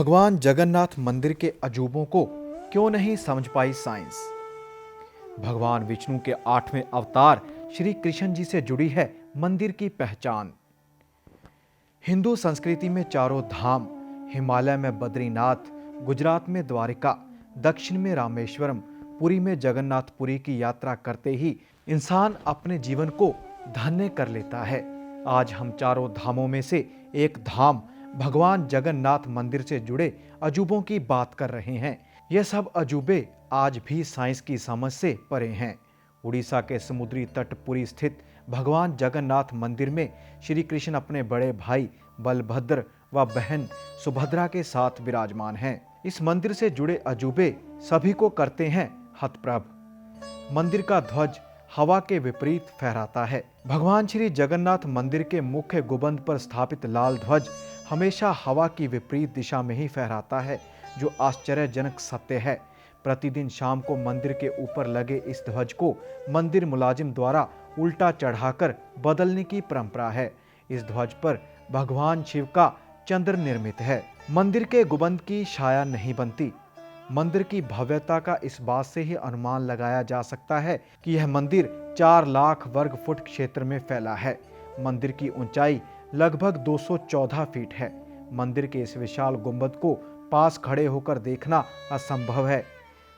भगवान जगन्नाथ मंदिर के अजूबों को क्यों नहीं समझ पाई साइंस। भगवान विष्णु के 8वें अवतार श्री कृष्ण जी से जुड़ी है मंदिर की पहचान। हिंदू संस्कृति में चारों धाम, हिमालय में बद्रीनाथ, गुजरात में द्वारिका, दक्षिण में रामेश्वरम, पुरी में जगन्नाथपुरी की यात्रा करते ही इंसान अपने जीवन को धन्य कर लेता है। आज हम चारों धामों में से एक धाम भगवान जगन्नाथ मंदिर से जुड़े अजूबों की बात कर रहे हैं। ये सब अजूबे आज भी साइंस की समझ से परे हैं। उड़ीसा के समुद्री तट पुरी स्थित भगवान जगन्नाथ मंदिर में श्री कृष्ण अपने बड़े भाई बलभद्र व बहन सुभद्रा के साथ विराजमान हैं। इस मंदिर से जुड़े अजूबे सभी को करते हैं हतप्रभ। मंदिर का ध्वज हवा के विपरीत फहराता है। भगवान श्री जगन्नाथ मंदिर के मुख्य गुंबद पर स्थापित लाल ध्वज हमेशा हवा की विपरीत दिशा में ही फहराता है, जो आश्चर्यजनक सत्य है। प्रतिदिन शाम को मंदिर के ऊपर लगे इस ध्वज को मंदिर मुलाजिम द्वारा उल्टा चढ़ाकर बदलने की परंपरा है। इस ध्वज पर भगवान शिव का चंद्र निर्मित है। मंदिर के गुंबद की छाया नहीं बनती। मंदिर की भव्यता का इस बात से ही अनुमान लगाया जा सकता है कि यह मंदिर 4 लाख वर्ग फुट क्षेत्र में फैला है। मंदिर की ऊंचाई लगभग 214 फीट है। मंदिर के इस विशाल गुंबद को पास खड़े होकर देखना असंभव है।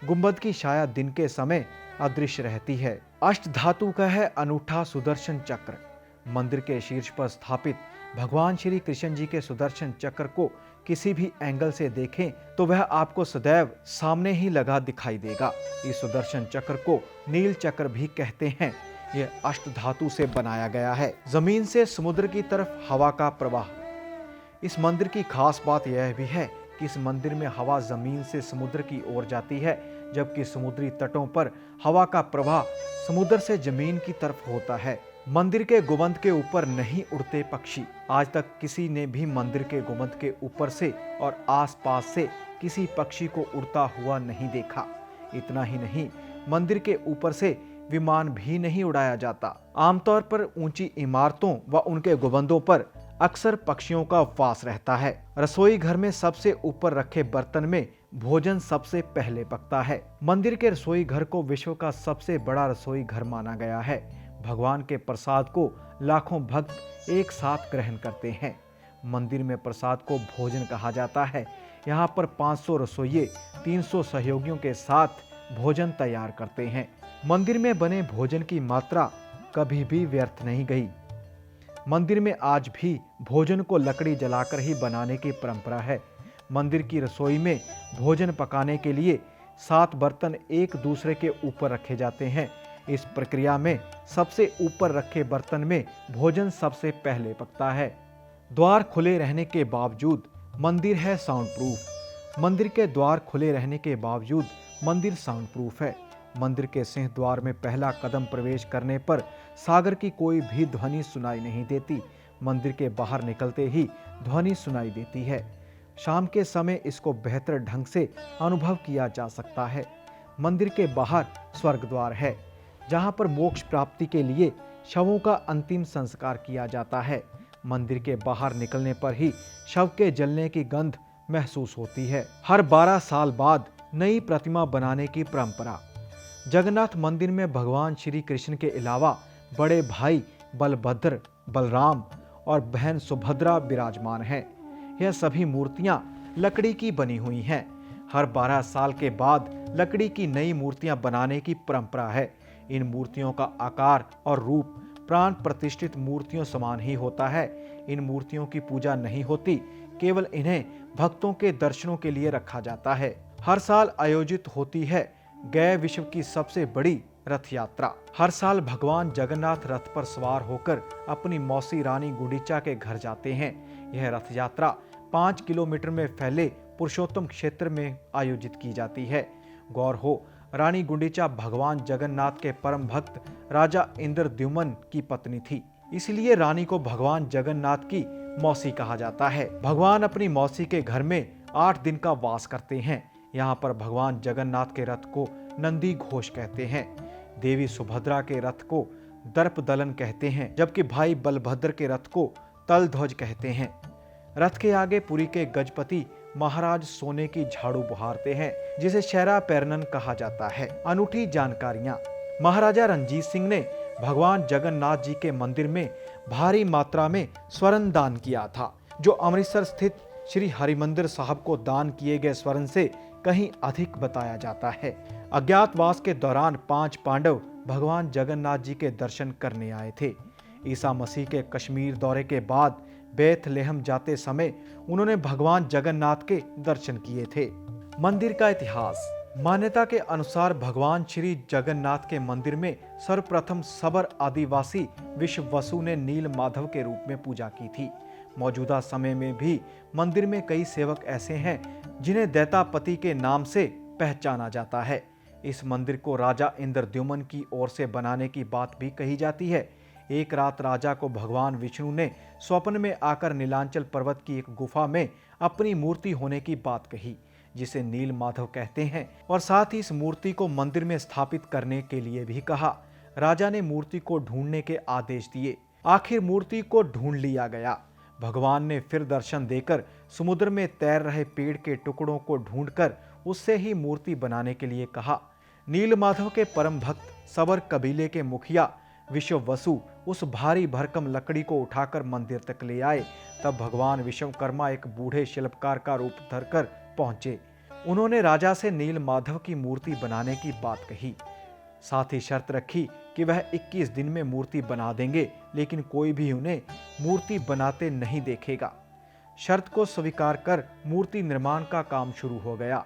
गुंबद की छाया दिन के समय अदृश्य रहती है। अष्टधातु का है अनूठा सुदर्शन चक्र। मंदिर के शीर्ष पर स्थापित भगवान श्री कृष्ण जी के सुदर्शन चक्र को किसी भी एंगल से देखें तो वह आपको सदैव सामने ही लगा दिखाई देगा। इस सुदर्शन चक्र को नील चक्र भी कहते हैं। यह अष्टधातु से बनाया गया है। जमीन से समुद्र की तरफ हवा का प्रवाह। इस मंदिर की खास बात यह भी है कि इस मंदिर में हवा जमीन से समुद्र की ओर जाती है, जबकि समुद्री तटों पर हवा का प्रवाह समुद्र से जमीन की तरफ होता है। मंदिर के गुंबद के ऊपर नहीं उड़ते पक्षी। आज तक किसी ने भी मंदिर के गुंबद के ऊपर से और आसपास से किसी पक्षी को उड़ता हुआ नहीं देखा। इतना ही नहीं, मंदिर के ऊपर से विमान भी नहीं उड़ाया जाता। आमतौर पर ऊंची इमारतों व उनके गुंबदों पर अक्सर पक्षियों का वास रहता है। रसोई घर में सबसे ऊपर रखे बर्तन में भोजन सबसे पहले पकता है। मंदिर के रसोई घर को विश्व का सबसे बड़ा रसोई घर माना गया है। भगवान के प्रसाद को लाखों भक्त एक साथ ग्रहण करते हैं। मंदिर में प्रसाद को भोजन कहा जाता है। यहाँ पर 500 रसोइये 300 सहयोगियों के साथ भोजन तैयार करते हैं। मंदिर में बने भोजन की मात्रा कभी भी व्यर्थ नहीं गई। मंदिर में आज भी भोजन को लकड़ी जलाकर ही बनाने की परंपरा है। मंदिर की रसोई में भोजन पकाने के लिए 7 बर्तन एक दूसरे के ऊपर रखे जाते हैं। इस प्रक्रिया में सबसे ऊपर रखे बर्तन में भोजन सबसे पहले पकता है। द्वार खुले रहने के बावजूद मंदिर है साउंड प्रूफ। मंदिर के द्वार खुले रहने के बावजूद मंदिर साउंड प्रूफ है। मंदिर के सिंह द्वार में पहला कदम प्रवेश करने पर सागर की कोई भी ध्वनि सुनाई नहीं देती। मंदिर के बाहर निकलते ही ध्वनि सुनाई देती है। शाम के समय इसको बेहतर ढंग से अनुभव किया जा सकता है। मंदिर के बाहर स्वर्ग द्वार है, जहां पर मोक्ष प्राप्ति के लिए शवों का अंतिम संस्कार किया जाता है। मंदिर के बाहर निकलने पर ही शव के जलने की गंध महसूस होती है। हर 12 साल बाद नई प्रतिमा बनाने की परंपरा। जगन्नाथ मंदिर में भगवान श्री कृष्ण के अलावा बड़े भाई बलभद्र, बलराम और बहन सुभद्रा विराजमान हैं। यह सभी मूर्तियां लकड़ी की बनी हुई हैं। हर 12 साल के बाद लकड़ी की नई मूर्तियां बनाने की परंपरा है। इन मूर्तियों का आकार और रूप प्राण प्रतिष्ठित मूर्तियों समान ही होता है। इन मूर्तियों की पूजा नहीं होती, केवल इन्हें भक्तों के दर्शनों के लिए रखा जाता है। हर साल आयोजित होती है गए विश्व की सबसे बड़ी रथ यात्रा। हर साल भगवान जगन्नाथ रथ पर सवार होकर अपनी मौसी रानी गुंडीचा के घर जाते हैं। यह रथ यात्रा 5 किलोमीटर में फैले पुरुषोत्तम क्षेत्र में आयोजित की जाती है। गौर हो, रानी गुंडीचा भगवान जगन्नाथ के परम भक्त राजा इंद्रद्युम्न की पत्नी थी, इसलिए रानी को भगवान जगन्नाथ की मौसी कहा जाता है। भगवान अपनी मौसी के घर में 8 दिन का वास करते हैं। यहाँ पर भगवान जगन्नाथ के रथ को नंदी घोष कहते हैं। देवी सुभद्रा के रथ को दर्प दलन कहते हैं, जबकि भाई बलभद्र के रथ को तल ध्वज कहते हैं। रथ के आगे पुरी के गजपति महाराज सोने की झाड़ू बुहारते हैं, जिसे शहरा पैरनन कहा जाता है। अनूठी जानकारियां। महाराजा रणजीत सिंह ने भगवान जगन्नाथ जी के मंदिर में भारी मात्रा में स्वर्ण दान किया था, जो अमृतसर स्थित श्री हरिमंदिर साहब को दान किए गए स्वर्ण से कहीं अधिक बताया जाता है। अज्ञातवास के दौरान 5 पांडव भगवान जगन्नाथ जी के दर्शन करने आए थे। ईसा मसीह के कश्मीर दौरे के बाद बेथलेहम जाते समय उन्होंने भगवान जगन्नाथ के दर्शन किए थे। मंदिर का इतिहास। मान्यता के अनुसार भगवान श्री जगन्नाथ के मंदिर में सर्वप्रथम सबर आदिवासी विश्ववसु ने नील माधव के रूप में पूजा की थी। मौजूदा समय में भी मंदिर में कई सेवक ऐसे हैं जिन्हें दैतापति के नाम से पहचाना जाता है। इस मंदिर को राजा इंद्रद्युम्न की ओर से बनाने की बात भी कही जाती है। एक रात राजा को भगवान विष्णु ने स्वप्न में आकर नीलांचल पर्वत की एक गुफा में अपनी मूर्ति होने की बात कही, जिसे नील माधव कहते हैं, और साथ ही इस मूर्ति को मंदिर में स्थापित करने के लिए भी कहा। राजा ने मूर्ति को ढूंढने के आदेश दिए। आखिर मूर्ति को ढूंढ लिया गया। भगवान ने फिर दर्शन देकर समुद्र में तैर रहे पेड़ के टुकड़ों को ढूंढकर उससे ही मूर्ति बनाने के लिए कहा। नील माधव के परम भक्त सबर कबीले के मुखिया विश्ववसु उस भारी भरकम लकड़ी को उठाकर मंदिर तक ले आए। तब भगवान विश्वकर्मा एक बूढ़े शिल्पकार का रूप धरकर पहुंचे। उन्होंने राजा से नील माधव की मूर्ति बनाने की बात कही। साथ ही शर्त रखी कि वह 21 दिन में मूर्ति बना देंगे, लेकिन कोई भी उन्हें मूर्ति बनाते नहीं देखेगा। शर्त को स्वीकार कर मूर्ति निर्माण का काम शुरू हो गया।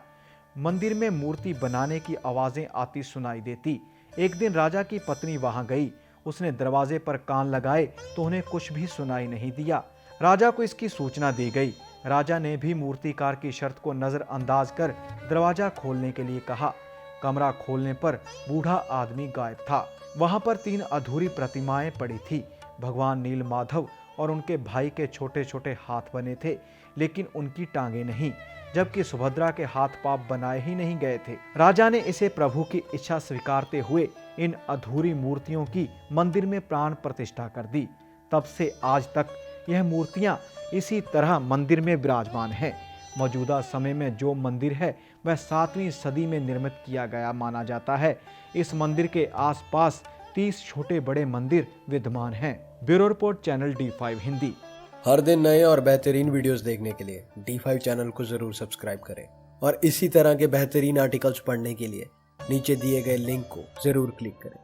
मंदिर में मूर्ति बनाने की आवाजें आती सुनाई देती। एक दिन राजा की पत्नी वहां गई। उसने दरवाजे पर कान लगाए तो उन्हें कुछ भी सुनाई नहीं दिया। राजा को इसकी सूचना दी गई। राजा ने भी मूर्तिकार की शर्त को नजरअंदाज कर दरवाजा खोलने के लिए कहा। कमरा खोलने पर बूढ़ा आदमी गायब था। वहां पर 3 अधूरी प्रतिमाएं पड़ी थी। भगवान नील माधव और उनके भाई के छोटे छोटे हाथ बने थे, लेकिन उनकी टांगे नहीं, जबकि सुभद्रा के हाथ पांव बनाए ही नहीं गए थे। राजा ने इसे प्रभु की इच्छा स्वीकारते हुए इन अधूरी मूर्तियों की मंदिर में प्राण प्रतिष्ठा कर दी। तब से आज तक यह मूर्तियां इसी तरह मंदिर में विराजमान हैं। मौजूदा समय में जो मंदिर है वह 7वीं सदी में निर्मित किया गया माना जाता है। इस मंदिर के आसपास 30 छोटे बड़े मंदिर विद्यमान हैं। Bureau report, channel D5 Hindi. हर दिन नए और बेहतरीन वीडियोस देखने के लिए D5 चैनल को जरूर सब्सक्राइब करें और इसी तरह के बेहतरीन आर्टिकल्स पढ़ने के लिए नीचे दिए गए लिंक को जरूर क्लिक करें।